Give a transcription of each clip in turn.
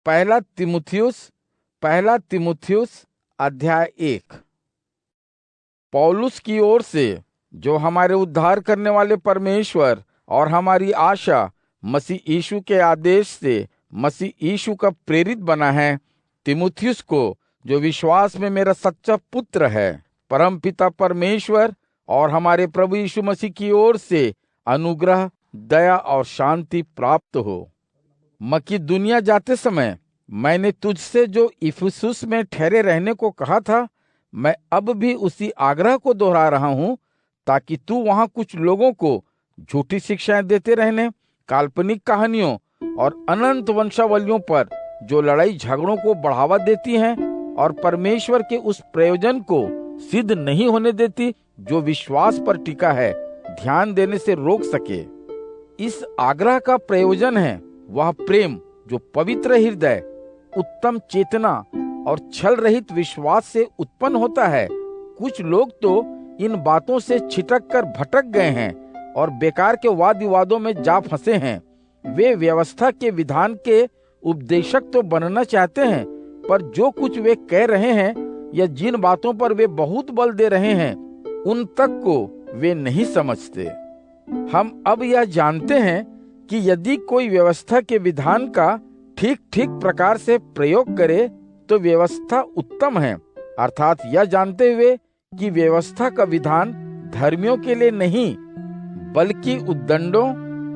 पहला तिमुथियुस अध्याय 1। पौलुस की ओर से, जो हमारे उद्धार करने वाले परमेश्वर और हमारी आशा मसीह यीशु के आदेश से मसीह यीशु का प्रेरित बना है, तिमुथियुस को, जो विश्वास में मेरा सच्चा पुत्र है, परमपिता परमेश्वर और हमारे प्रभु यीशु मसीह की ओर से अनुग्रह, दया और शांति प्राप्त हो। मकिदुनिया जाते समय मैंने तुझसे जो इफिसुस में ठहरे रहने को कहा था, मैं अब भी उसी आग्रह को दोहरा रहा हूं, ताकि तू वहां कुछ लोगों को झूठी शिक्षाएं देते रहने, काल्पनिक कहानियों और अनंत वंशावलियों पर, जो लड़ाई झगड़ों को बढ़ावा देती हैं और परमेश्वर के उस प्रयोजन को सिद्ध नहीं होने देती जो विश्वास पर टिका है, ध्यान देने से रोक सके। इस आग्रह का प्रयोजन है वह प्रेम जो पवित्र हृदय, उत्तम चेतना और छल रहित विश्वास से उत्पन्न होता है। कुछ लोग तो इन बातों से छिटक कर भटक गए हैं और बेकार के वाद विवादों में जा फंसे हैं। वे व्यवस्था के विधान के उपदेशक तो बनना चाहते हैं, पर जो कुछ वे कह रहे हैं या जिन बातों पर वे बहुत बल दे रहे हैं, उन तक को वे नहीं समझते। हम अब यह जानते हैं कि यदि कोई व्यवस्था के विधान का ठीक ठीक प्रकार से प्रयोग करे तो व्यवस्था उत्तम है, अर्थात यह जानते हुए कि व्यवस्था का विधान धर्मियों के लिए नहीं, बल्कि उद्दंडों,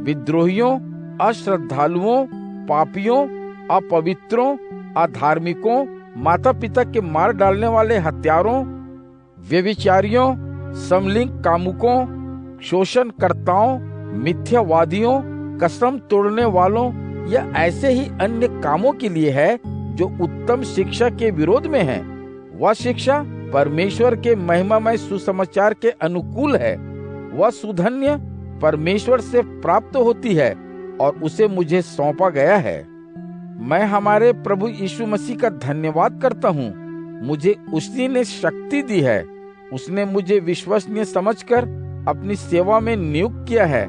विद्रोहियों, अश्रद्धालुओं, पापियों, अपवित्रों, अधार्मिकों, माता पिता के मार डालने वाले हत्यारों, व्यभिचारियों, समलिंग कामुकों, शोषणकर्ताओं, मिथ्यावादियों, कसम तोड़ने वालों या ऐसे ही अन्य कामों के लिए है, जो उत्तम शिक्षा के विरोध में है। वह शिक्षा परमेश्वर के महिमामय सुसमाचार के अनुकूल है। वह सुधन्य परमेश्वर से प्राप्त होती है और उसे मुझे सौंपा गया है। मैं हमारे प्रभु यीशु मसीह का धन्यवाद करता हूँ। मुझे उसी ने शक्ति दी है। उसने मुझे विश्वसनीय समझकर अपनी सेवा में नियुक्त किया है।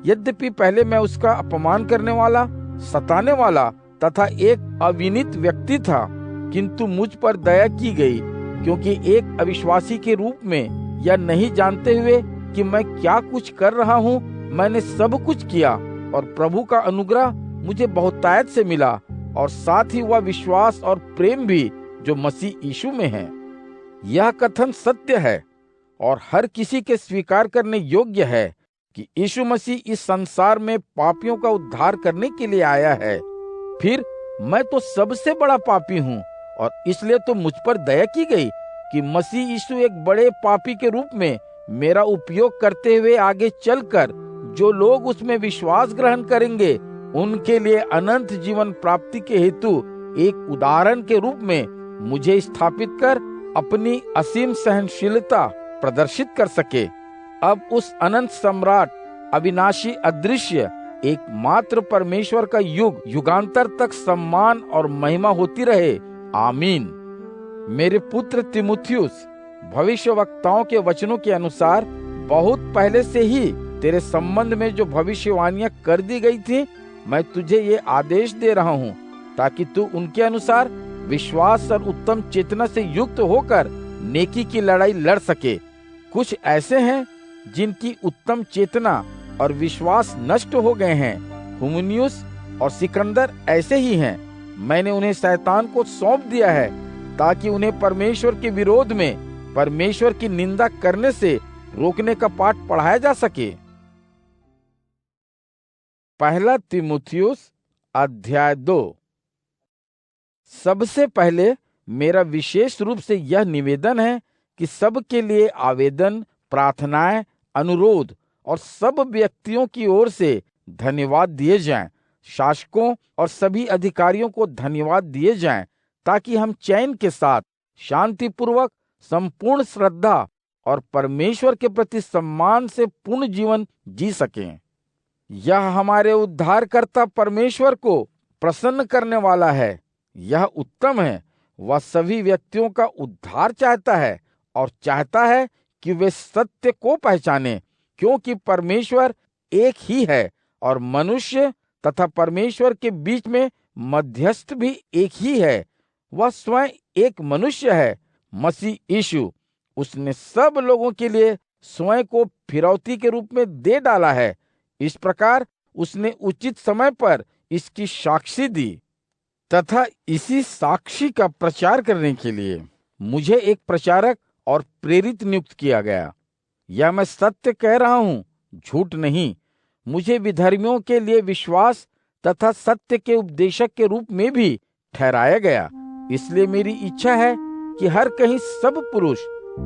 यद्यपि पहले मैं उसका अपमान करने वाला, सताने वाला तथा एक अविनीत व्यक्ति था, किंतु मुझ पर दया की गई, क्योंकि एक अविश्वासी के रूप में, या नहीं जानते हुए कि मैं क्या कुछ कर रहा हूँ, मैंने सब कुछ किया और प्रभु का अनुग्रह मुझे बहुतायत से मिला, और साथ ही वह विश्वास और प्रेम भी जो मसीह यीशु में है। यह कथन सत्य है और हर किसी के स्वीकार करने योग्य है कि यीशु मसीह इस संसार में पापियों का उद्धार करने के लिए आया है। फिर मैं तो सबसे बड़ा पापी हूँ, और इसलिए तो मुझ पर दया की गई कि मसीह यीशु एक बड़े पापी के रूप में मेरा उपयोग करते हुए आगे चलकर जो लोग उसमें विश्वास ग्रहण करेंगे, उनके लिए अनंत जीवन प्राप्ति के हेतु एक उदाहरण के रूप में मुझे स्थापित कर अपनी असीम सहनशीलता प्रदर्शित कर सके। अब उस अनंत सम्राट, अविनाशी, अदृश्य, एकमात्र परमेश्वर का युग युगांतर तक सम्मान और महिमा होती रहे। आमीन। मेरे पुत्र तिमुथियुस, भविष्यवक्ताओं के वचनों के अनुसार बहुत पहले से ही तेरे संबंध में जो भविष्यवाणियां कर दी गई थी, मैं तुझे ये आदेश दे रहा हूँ, ताकि तू उनके अनुसार विश्वास और उत्तम चेतना से युक्त होकर नेकी की लड़ाई लड़ सके। कुछ ऐसे हैं जिनकी उत्तम चेतना और विश्वास नष्ट हो गए हैं। हुमिनियुस और सिकंदर ऐसे ही हैं। मैंने उन्हें शैतान को सौंप दिया है, ताकि उन्हें परमेश्वर के विरोध में परमेश्वर की निंदा करने से रोकने का पाठ पढ़ाया जा सके। पहला तिमुथियुस अध्याय 2। सबसे पहले मेरा विशेष रूप से यह निवेदन है कि सबके लिए आवेदन, प्रार्थनाएं, अनुरोध और सब व्यक्तियों की ओर से धन्यवाद दिए जाएं। शासकों और सभी अधिकारियों को धन्यवाद दिए जाएं, ताकि हम चैन के साथ, शांतिपूर्वक, संपूर्ण श्रद्धा और परमेश्वर के प्रति सम्मान से पूर्ण जीवन जी सकें। यह हमारे उद्धारकर्ता परमेश्वर को प्रसन्न करने वाला है। यह उत्तम है। वह सभी व्यक्तियों का उद्धार चाहता है और चाहता है कि वे सत्य को पहचानें, क्योंकि परमेश्वर एक ही है और मनुष्य तथा परमेश्वर के बीच में मध्यस्थ भी एक ही है, वह स्वयं एक मनुष्य है, मसीह यीशु। उसने सब लोगों के लिए स्वयं को फिरौती के रूप में दे डाला है। इस प्रकार उसने उचित समय पर इसकी साक्षी दी तथा इसी साक्षी का प्रचार करने के लिए मुझे एक प्रचारक और प्रेरित नियुक्त किया गया। यह मैं सत्य कह रहा हूँ, झूठ नहीं। मुझे विधर्मियों के लिए विश्वास तथा सत्य के उपदेशक के रूप में भी ठहराया गया। इसलिए मेरी इच्छा है कि हर कहीं सब पुरुष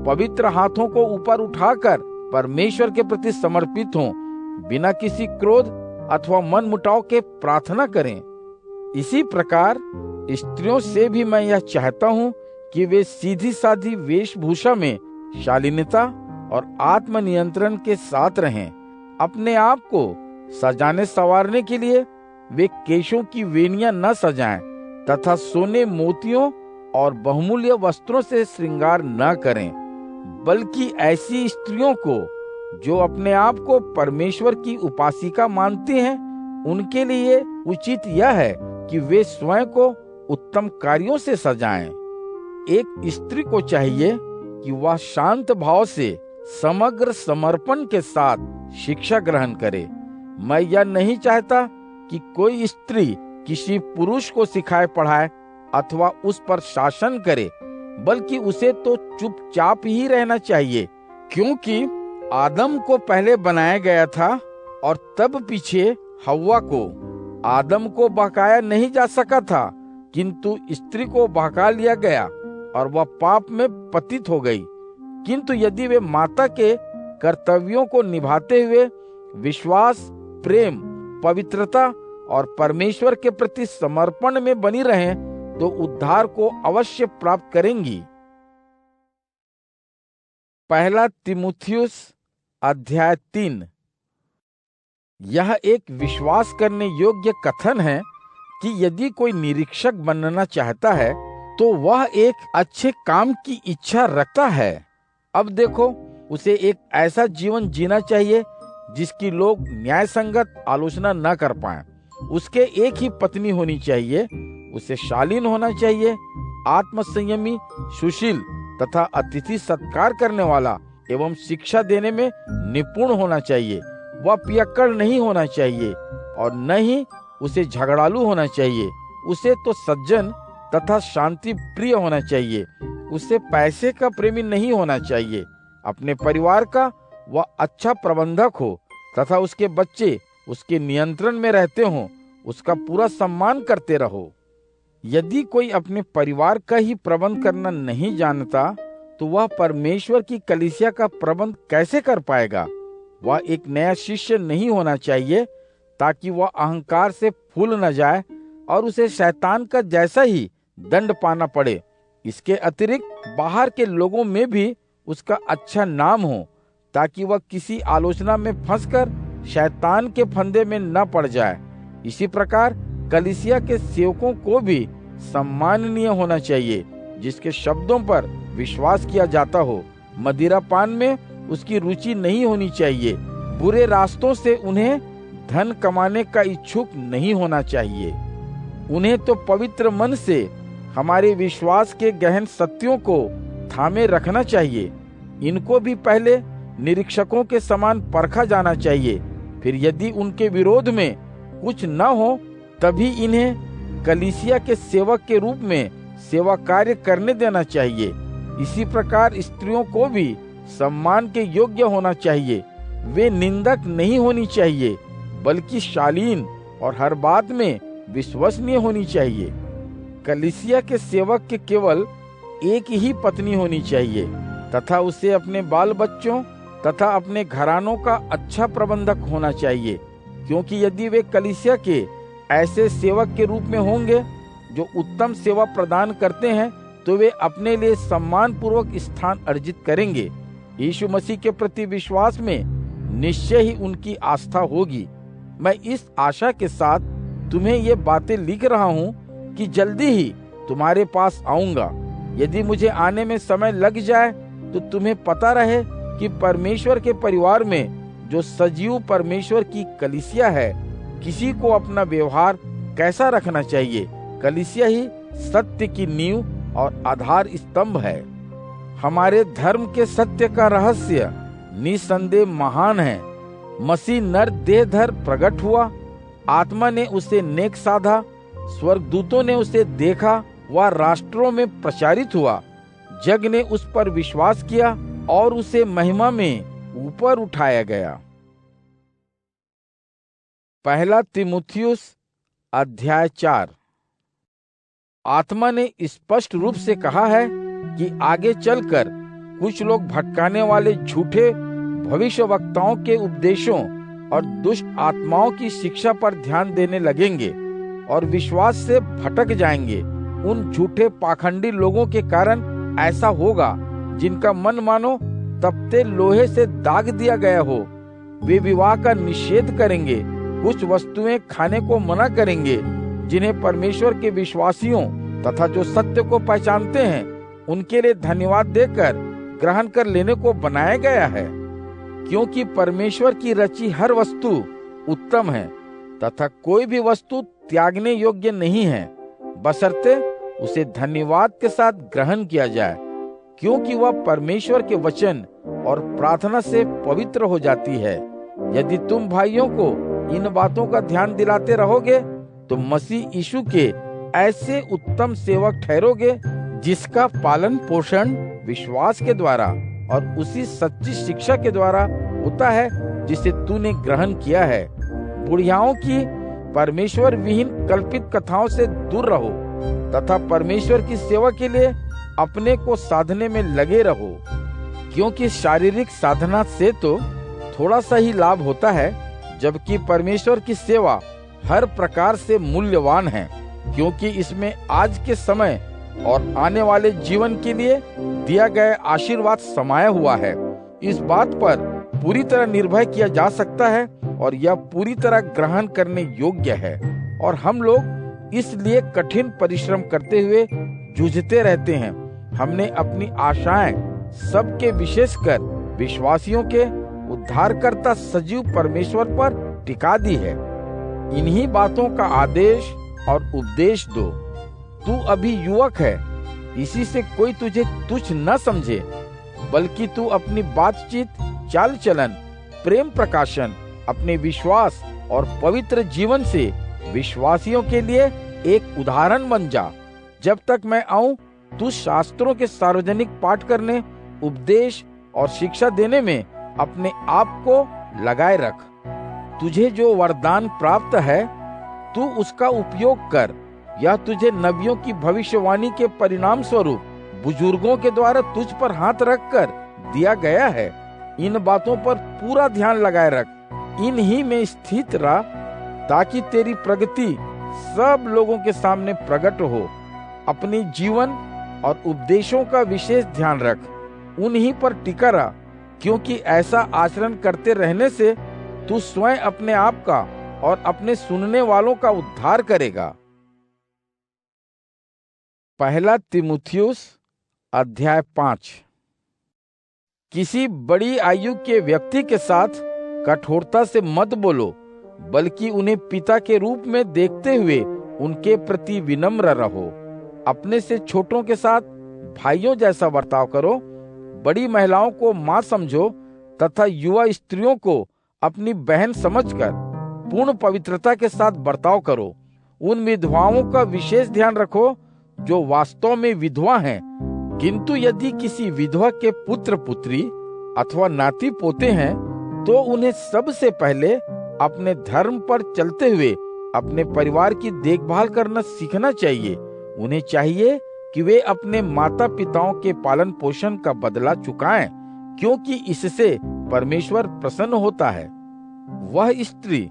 पवित्र हाथों को ऊपर उठाकर परमेश्वर के प्रति समर्पित हों, बिना किसी क्रोध अथवा मन मुटाव के प्रार्थना करें। इसी प्रकार स्त्रियों से भी मैं यह चाहता हूँ कि वे सीधी साधी वेशभूषा में शालीनता और आत्मनियंत्रण के साथ रहें। अपने आप को सजाने संवारने के लिए वे केशों की वेनियां न सजाएं तथा सोने मोतियों और बहुमूल्य वस्त्रों से श्रृंगार न करें, बल्कि ऐसी स्त्रियों को जो अपने आप को परमेश्वर की उपासिका मानती हैं, उनके लिए उचित यह है कि वे स्वयं को उत्तम कार्यों से सजाएं। एक स्त्री को चाहिए कि वह शांत भाव से समग्र समर्पण के साथ शिक्षा ग्रहण करे। मैं यह नहीं चाहता कि कोई स्त्री किसी पुरुष को सिखाए पढ़ाए अथवा उस पर शासन करे, बल्कि उसे तो चुपचाप ही रहना चाहिए, क्योंकि आदम को पहले बनाया गया था और तब पीछे हव्वा को। आदम को बहकाया नहीं जा सका था, किंतु स्त्री को बहका लिया गया और वह पाप में पतित हो गई। किंतु यदि वे माता के कर्तव्यों को निभाते हुए विश्वास, प्रेम, पवित्रता और परमेश्वर के प्रति समर्पण में बनी रहें, तो उद्धार को अवश्य प्राप्त करेंगी। पहला तीमुथियुस अध्याय 3। यह एक विश्वास करने योग्य कथन है कि यदि कोई निरीक्षक बनना चाहता है तो वह एक अच्छे काम की इच्छा रखता है। अब देखो, उसे एक ऐसा जीवन जीना चाहिए जिसकी लोग न्याय संगत आलोचना न कर पाएं। उसके एक ही पत्नी होनी चाहिए। उसे शालीन होना चाहिए, आत्मसंयमी, सुशील तथा अतिथि सत्कार करने वाला एवं शिक्षा देने में निपुण होना चाहिए। वह पियक्कड़ नहीं होना चाहिए और न ही उसे झगड़ालू होना चाहिए। उसे तो सज्जन तथा शांति प्रिय होना चाहिए। उसे पैसे का प्रेमी नहीं होना चाहिए। अपने परिवार का वह अच्छा प्रबंधक हो तथा उसके बच्चे उसके नियंत्रण में रहते हों। उसका पूरा सम्मान करते रहो। यदि कोई अपने परिवार का ही प्रबंध करना नहीं जानता तो वह परमेश्वर की कलीसिया का प्रबंध कैसे कर पाएगा। वह एक नया शिष्य नहीं होना चाहिए ताकि वह अहंकार से फूल न जाए और उसे शैतान का जैसा ही दंड पाना पड़े। इसके अतिरिक्त बाहर के लोगों में भी उसका अच्छा नाम हो, ताकि वह किसी आलोचना में फंसकर शैतान के फंदे में न पड़ जाए। इसी प्रकार कलीसिया के सेवकों को भी सम्माननीय होना चाहिए, जिसके शब्दों पर विश्वास किया जाता हो। मदिरापान में उसकी रुचि नहीं होनी चाहिए। बुरे रास्तों से उन्हें धन कमाने का इच्छुक नहीं होना चाहिए। उन्हें तो पवित्र मन से हमारे विश्वास के गहन सत्यों को थामे रखना चाहिए। इनको भी पहले निरीक्षकों के समान परखा जाना चाहिए। फिर यदि उनके विरोध में कुछ न हो तभी इन्हें कलीसिया के सेवक के रूप में सेवा कार्य करने देना चाहिए। इसी प्रकार स्त्रियों को भी सम्मान के योग्य होना चाहिए। वे निंदक नहीं होनी चाहिए, बल्कि शालीन और हर बात में विश्वसनीय होनी चाहिए। कलीसिया के सेवक के केवल एक ही पत्नी होनी चाहिए तथा उसे अपने बाल बच्चों तथा अपने घरानों का अच्छा प्रबंधक होना चाहिए, क्योंकि यदि वे कलीसिया के ऐसे सेवक के रूप में होंगे जो उत्तम सेवा प्रदान करते हैं, तो वे अपने लिए सम्मान पूर्वक स्थान अर्जित करेंगे। यीशु मसीह के प्रति विश्वास में निश्चय ही उनकी आस्था होगी। मैं इस आशा के साथ तुम्हें ये बातें लिख रहा हूँ कि जल्दी ही तुम्हारे पास आऊंगा। यदि मुझे आने में समय लग जाए तो तुम्हें पता रहे कि परमेश्वर के परिवार में जो सजीव परमेश्वर की कलीसिया है, किसी को अपना व्यवहार कैसा रखना चाहिए। कलीसिया ही सत्य की नींव और आधार स्तंभ है। हमारे धर्म के सत्य का रहस्य निसंदेह महान है। मसीह नर देहधर प्रकट हुआ, आत्मा ने उसे नेक साधा, स्वर्गदूतों ने उसे देखा, वह राष्ट्रों में प्रचारित हुआ, जग ने उस पर विश्वास किया और उसे महिमा में ऊपर उठाया गया। पहला तीमुथियुस अध्याय 4। आत्मा ने स्पष्ट रूप से कहा है कि आगे चलकर कुछ लोग भटकाने वाले झूठे भविष्यवक्ताओं के उपदेशों और दुष्ट आत्माओं की शिक्षा पर ध्यान देने लगेंगे और विश्वास से भटक जाएंगे। उन झूठे पाखंडी लोगों के कारण ऐसा होगा जिनका मन मानो तपते लोहे से दाग दिया गया हो। वे विवाह का निषेध करेंगे, कुछ वस्तुएं खाने को मना करेंगे जिन्हें परमेश्वर के विश्वासियों तथा जो सत्य को पहचानते हैं उनके लिए धन्यवाद देकर ग्रहण कर लेने को बनाया गया है। क्योंकि परमेश्वर की रची हर वस्तु उत्तम है तथा कोई भी वस्तु त्यागने योग्य नहीं है, बशर्ते उसे धन्यवाद के साथ ग्रहण किया जाए, क्योंकि वह परमेश्वर के वचन और प्रार्थना से पवित्र हो जाती है। यदि तुम भाइयों को इन बातों का ध्यान दिलाते रहोगे तो मसीह यीशु के ऐसे उत्तम सेवक ठहरोगे जिसका पालन पोषण विश्वास के द्वारा और उसी सच्ची शिक्षा के द्वारा होता है जिसे तूने ग्रहण किया है। बुढ़ियाओं की परमेश्वर विहीन कल्पित कथाओं से दूर रहो तथा परमेश्वर की सेवा के लिए अपने को साधने में लगे रहो, क्योंकि शारीरिक साधना से तो थोड़ा सा ही लाभ होता है, जबकि परमेश्वर की सेवा हर प्रकार से मूल्यवान है, क्योंकि इसमें आज के समय और आने वाले जीवन के लिए दिया गया आशीर्वाद समाया हुआ है। इस बात पर पूरी तरह निर्भय किया जा सकता है और यह पूरी तरह ग्रहण करने योग्य है। और हम लोग इसलिए कठिन परिश्रम करते हुए जूझते रहते हैं। हमने अपनी आशाएं सबके विशेषकर विश्वासियों के उद्धारकर्ता सजीव परमेश्वर पर टिका दी है। इन्हीं बातों का आदेश और उपदेश दो। तू अभी युवक है, इसी से कोई तुझे तुच्छ न समझे, बल्कि तू अपनी बातचीत, चाल चलन, प्रेम प्रकाशन, अपने विश्वास और पवित्र जीवन से विश्वासियों के लिए एक उदाहरण बन जा। जब तक मैं आऊं, तू शास्त्रों के सार्वजनिक पाठ करने, उपदेश और शिक्षा देने में अपने आप को लगाए रख। तुझे जो वरदान प्राप्त है, तू उसका उपयोग कर। यह तुझे नबियों की भविष्यवाणी के परिणाम स्वरूप बुजुर्गों के द्वारा तुझ पर हाथ रखकर दिया गया है। इन बातों पर पूरा ध्यान लगाए रख, इन ही में स्थित रह, ताकि तेरी प्रगति सब लोगों के सामने प्रकट हो। अपनी जीवन और उपदेशों का विशेष ध्यान रख, उन्हीं पर टिका रह, क्योंकि ऐसा आचरण करते रहने से तू स्वयं अपने आप का और अपने सुनने वालों का उद्धार करेगा। पहला तीमुथियुस अध्याय 5। किसी बड़ी आयु के व्यक्ति के साथ कठोरता से मत बोलो, बल्कि उन्हें पिता के रूप में देखते हुए उनके प्रति विनम्र रहो। अपने से छोटों के साथ भाइयों जैसा बर्ताव करो। बड़ी महिलाओं को मां समझो तथा युवा स्त्रियों को अपनी बहन समझकर पूर्ण पवित्रता के साथ बर्ताव करो। उन विधवाओं का विशेष ध्यान रखो जो वास्तव में विधवा हैं, किंतु यदि किसी विधवा के पुत्र पुत्री अथवा नाती पोते हैं तो उन्हें सबसे पहले अपने धर्म पर चलते हुए अपने परिवार की देखभाल करना सीखना चाहिए। उन्हें चाहिए कि वे अपने माता पिताओं के पालन पोषण का बदला चुकाएं, क्योंकि इससे परमेश्वर प्रसन्न होता है। वह स्त्री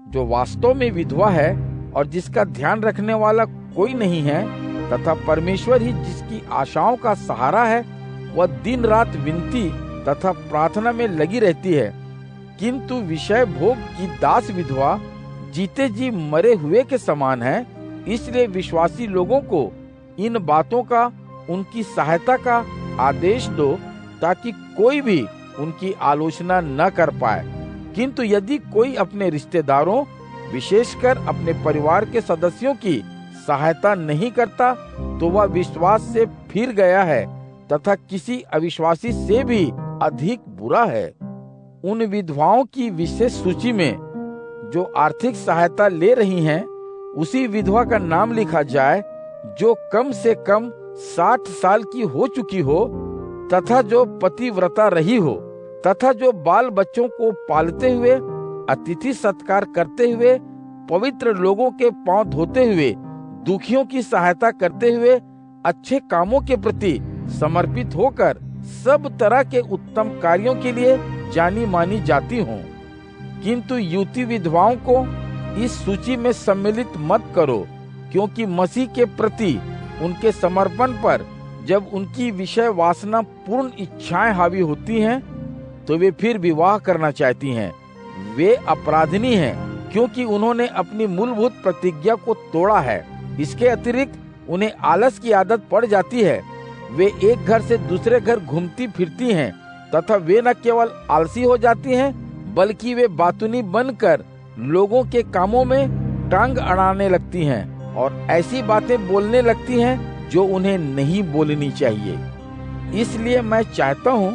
जो वास्तव में विधवा है और जिसका ध्यान रखने वाला कोई नहीं है तथा परमेश्वर ही जिसकी आशाओं का सहारा है, वह दिन रात विनती तथा प्रार्थना में लगी रहती है। किंतु विषय भोग की दास विधवा जीते जी मरे हुए के समान है। इसलिए विश्वासी लोगों को इन बातों का, उनकी सहायता का आदेश दो, ताकि कोई भी उनकी आलोचना न कर पाए। किंतु यदि कोई अपने रिश्तेदारों विशेषकर अपने परिवार के सदस्यों की सहायता नहीं करता तो वह विश्वास से फिर गया है तथा किसी अविश्वासी से भी अधिक बुरा है। उन विधवाओं की विशेष सूची में जो आर्थिक सहायता ले रही हैं, उसी विधवा का नाम लिखा जाए जो कम से कम 60 साल की हो चुकी हो तथा जो पतिव्रता रही हो तथा जो बाल बच्चों को पालते हुए, अतिथि सत्कार करते हुए, पवित्र लोगों के पांव धोते हुए, दुखियों की सहायता करते हुए, अच्छे कामों के प्रति समर्पित होकर सब तरह के उत्तम कार्यों के लिए जानी मानी जाती हों। किंतु युवती विधवाओं को इस सूची में सम्मिलित मत करो, क्योंकि मसीह के प्रति उनके समर्पण पर जब उनकी विषय वासना पूर्ण इच्छाएं हावी होती हैं तो वे फिर विवाह करना चाहती हैं। वे अपराधिनी हैं, क्योंकि उन्होंने अपनी मूलभूत प्रतिज्ञा को तोड़ा है। इसके अतिरिक्त उन्हें आलस की आदत पड़ जाती है। वे एक घर से दूसरे घर घूमती फिरती हैं तथा वे न केवल आलसी हो जाती हैं बल्कि वे बातूनी बनकर लोगों के कामों में टांग अड़ाने लगती हैं और ऐसी बातें बोलने लगती हैं जो उन्हें नहीं बोलनी चाहिए। इसलिए मैं चाहता हूँ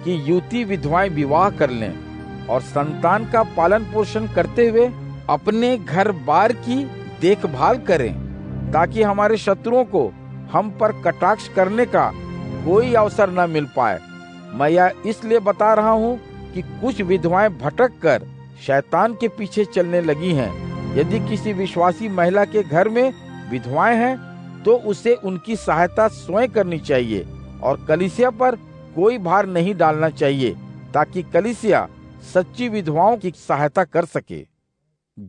कि युवती विधवाएं विवाह कर लें और संतान का पालन पोषण करते हुए अपने घर बार की देखभाल करें, ताकि हमारे शत्रुओं को हम पर कटाक्ष करने का कोई अवसर न मिल पाए। मैं यह इसलिए बता रहा हूँ कि कुछ विधवाएं भटक कर शैतान के पीछे चलने लगी हैं। यदि किसी विश्वासी महिला के घर में विधवाएं हैं तो उसे उनकी सहायता स्वयं करनी चाहिए और कलीसिया पर कोई भार नहीं डालना चाहिए, ताकि कलीसिया सच्ची विधवाओं की सहायता कर सके।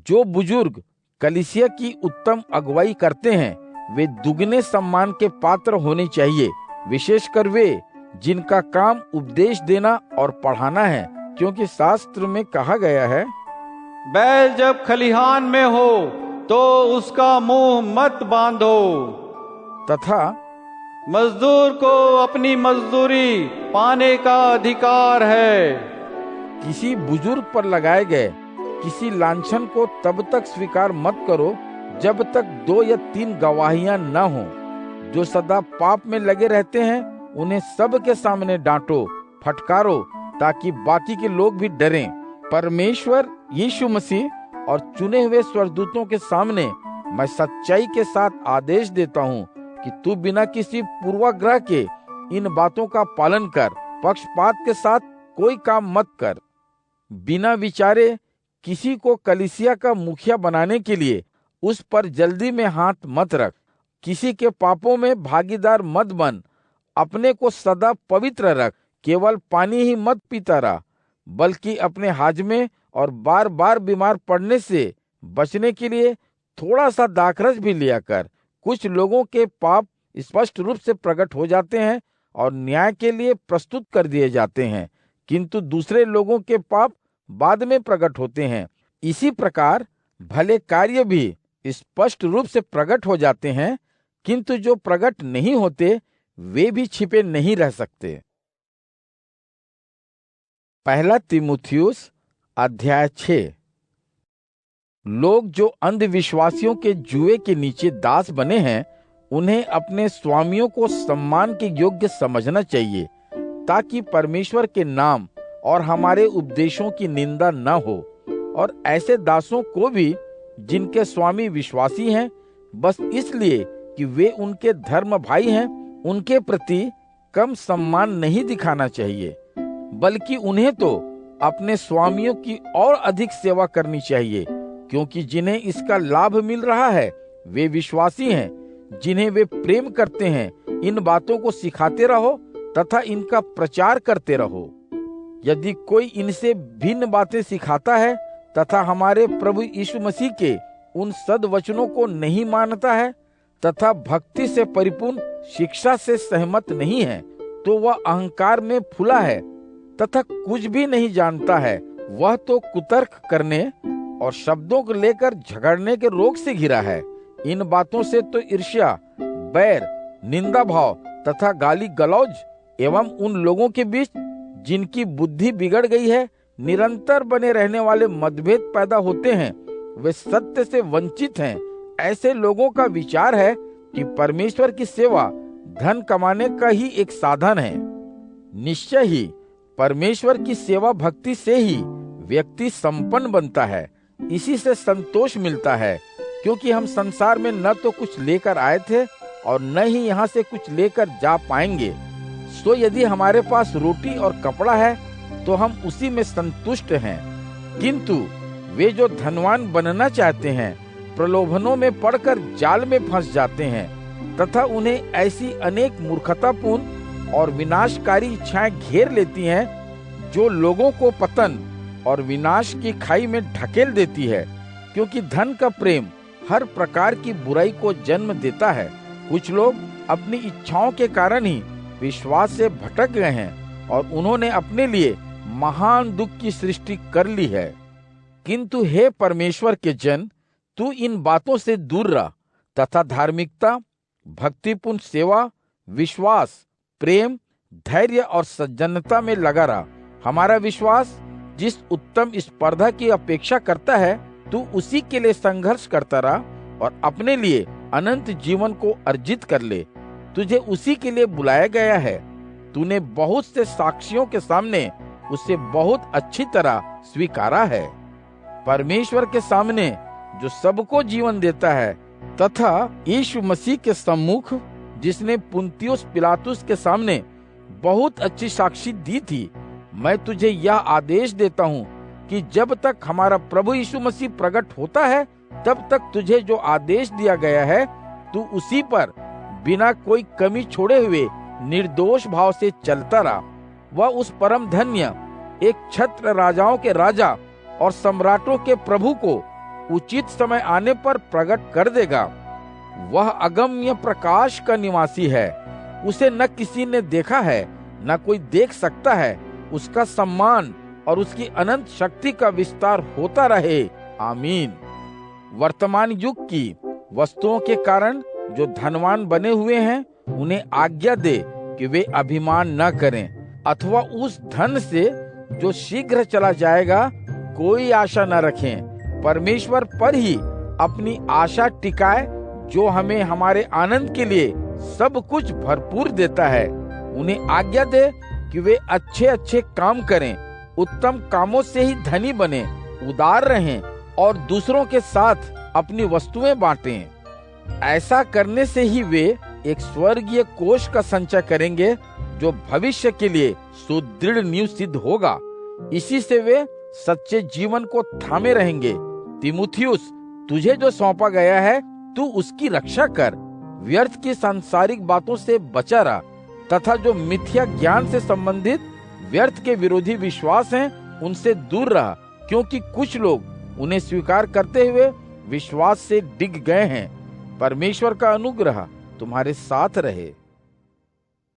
जो बुजुर्ग कलीसिया की उत्तम अगुवाई करते हैं वे दुगने सम्मान के पात्र होने चाहिए, विशेषकर वे जिनका काम उपदेश देना और पढ़ाना है, क्योंकि शास्त्र में कहा गया है, बैल जब खलिहान में हो तो उसका मुंह मत बांधो, तथा मजदूर को अपनी मजदूरी पाने का अधिकार है। किसी बुजुर्ग पर लगाए गए किसी लांछन को तब तक स्वीकार मत करो जब तक 2 या 3 गवाहियां न हों। जो सदा पाप में लगे रहते हैं उन्हें सब के सामने डांटो, फटकारो, ताकि बाकी के लोग भी डरें। परमेश्वर यीशु मसीह और चुने हुए स्वर्गदूतों के सामने मैं सच्चाई के साथ आदेश देता हूँ कि तू बिना किसी पूर्वाग्रह के इन बातों का पालन कर। पक्षपात के साथ कोई काम मत कर। बिना विचारे किसी को कलीसिया का मुखिया बनाने के लिए उस पर जल्दी में हाथ मत रख। किसी के पापों में भागीदार मत बन। अपने को सदा पवित्र रख। केवल पानी ही मत पीता रह, बल्कि अपने हाजमे और बार बार बीमार पड़ने से बचने के लिए थोड़ा सा दाखरस भी लिया कर। कुछ लोगों के पाप स्पष्ट रूप से प्रकट हो जाते हैं और न्याय के लिए प्रस्तुत कर दिए जाते हैं, किंतु दूसरे लोगों के पाप बाद में प्रकट होते हैं। इसी प्रकार भले कार्य भी स्पष्ट रूप से प्रकट हो जाते हैं, किंतु जो प्रकट नहीं होते वे भी छिपे नहीं रह सकते। पहला तीमुथियुस अध्याय 6। लोग जो अंधविश्वासियों के जुए के नीचे दास बने हैं उन्हें अपने स्वामियों को सम्मान के योग्य समझना चाहिए, ताकि परमेश्वर के नाम और हमारे उपदेशों की निंदा न हो। और ऐसे दासों को भी जिनके स्वामी विश्वासी हैं, बस इसलिए कि वे उनके धर्म भाई हैं, उनके प्रति कम सम्मान नहीं दिखाना चाहिए, बल्कि उन्हें तो अपने स्वामियों की और अधिक सेवा करनी चाहिए, क्योंकि जिन्हें इसका लाभ मिल रहा है वे विश्वासी हैं जिन्हें वे प्रेम करते हैं। इन बातों को सिखाते रहो तथा इनका प्रचार करते रहो। यदि कोई इनसे भिन्न बातें सिखाता है तथा हमारे प्रभु यीशु मसीह के उन सद्वचनों को नहीं मानता है तथा भक्ति से परिपूर्ण शिक्षा से सहमत नहीं है, तो वह अहंकार में फूला है तथा कुछ भी नहीं जानता है। वह तो कुतर्क करने और शब्दों को लेकर झगड़ने के रोग से घिरा है। इन बातों से तो ईर्ष्या, बैर, निंदा भाव तथा गाली गलौज एवं उन लोगों के बीच जिनकी बुद्धि बिगड़ गई है निरंतर बने रहने वाले मतभेद पैदा होते हैं। वे सत्य से वंचित हैं। ऐसे लोगों का विचार है कि परमेश्वर की सेवा धन कमाने का ही एक साधन है। निश्चय ही परमेश्वर की सेवा भक्ति से ही व्यक्ति संपन्न बनता है, इसी से संतोष मिलता है, क्योंकि हम संसार में न तो कुछ लेकर आए थे और न ही यहाँ से कुछ लेकर जा पाएंगे। सो यदि हमारे पास रोटी और कपड़ा है तो हम उसी में संतुष्ट हैं। किंतु वे जो धनवान बनना चाहते हैं प्रलोभनों में पड़कर जाल में फंस जाते हैं तथा उन्हें ऐसी अनेक मूर्खतापूर्ण और विनाशकारी इच्छाएं घेर लेती हैं जो लोगों को पतन और विनाश की खाई में ढकेल देती है, क्योंकि धन का प्रेम हर प्रकार की बुराई को जन्म देता है। कुछ लोग अपनी इच्छाओं के कारण ही विश्वास से भटक गए हैं और उन्होंने अपने लिए महान दुख की सृष्टि कर ली है। किंतु हे परमेश्वर के जन, तू इन बातों से दूर रह तथा धार्मिकता, भक्तिपूर्ण सेवा, विश्वास, प्रेम, धैर्य और सज्जनता में लगा रहा। हमारा विश्वास जिस उत्तम स्पर्धा की अपेक्षा करता है, तू उसी के लिए संघर्ष करता रहा और अपने लिए अनंत जीवन को अर्जित कर ले। तुझे उसी के लिए बुलाया गया है। तूने बहुत से साक्षियों के सामने उसे बहुत अच्छी तरह स्वीकारा है। परमेश्वर के सामने जो सबको जीवन देता है तथा यीशु मसीह के सम्मुख जिसने पुन्तियुस पिलातुस के सामने बहुत अच्छी साक्षी दी थी, मैं तुझे यह आदेश देता हूँ कि जब तक हमारा प्रभु यीशु मसीह प्रकट होता है तब तक तुझे जो आदेश दिया गया है तू उसी पर बिना कोई कमी छोड़े हुए निर्दोष भाव से चलता रहा। वह उस परम धन्य एक छत्र राजाओं के राजा और सम्राटों के प्रभु को उचित समय आने पर प्रकट कर देगा। वह अगम्य प्रकाश का निवासी है, उसे न किसी ने देखा है न कोई देख सकता है। उसका सम्मान और उसकी अनंत शक्ति का विस्तार होता रहे। आमीन। वर्तमान युग की वस्तुओं के कारण जो धनवान बने हुए हैं उन्हें आज्ञा दे कि वे अभिमान न करें अथवा उस धन से जो शीघ्र चला जाएगा कोई आशा न रखें। परमेश्वर पर ही अपनी आशा टिकाए जो हमें हमारे आनंद के लिए सब कुछ भरपूर देता है। उन्हें आज्ञा दे कि वे अच्छे अच्छे काम करें, उत्तम कामों से ही धनी बने, उदार रहें और दूसरों के साथ अपनी वस्तुएं बांटें। ऐसा करने से ही वे एक स्वर्गीय कोष का संचय करेंगे जो भविष्य के लिए सुदृढ़ नींव सिद्ध होगा। इसी से वे सच्चे जीवन को थामे रहेंगे। तीमुथियुस, तुझे जो सौंपा गया है तू उसकी रक्षा कर। व्यर्थ की सांसारिक बातों से बचा रहा तथा जो मिथ्या ज्ञान से संबंधित व्यर्थ के विरोधी विश्वास हैं उनसे दूर रहा, क्योंकि कुछ लोग उन्हें स्वीकार करते हुए विश्वास से डिग गए हैं। परमेश्वर का अनुग्रह तुम्हारे साथ रहे।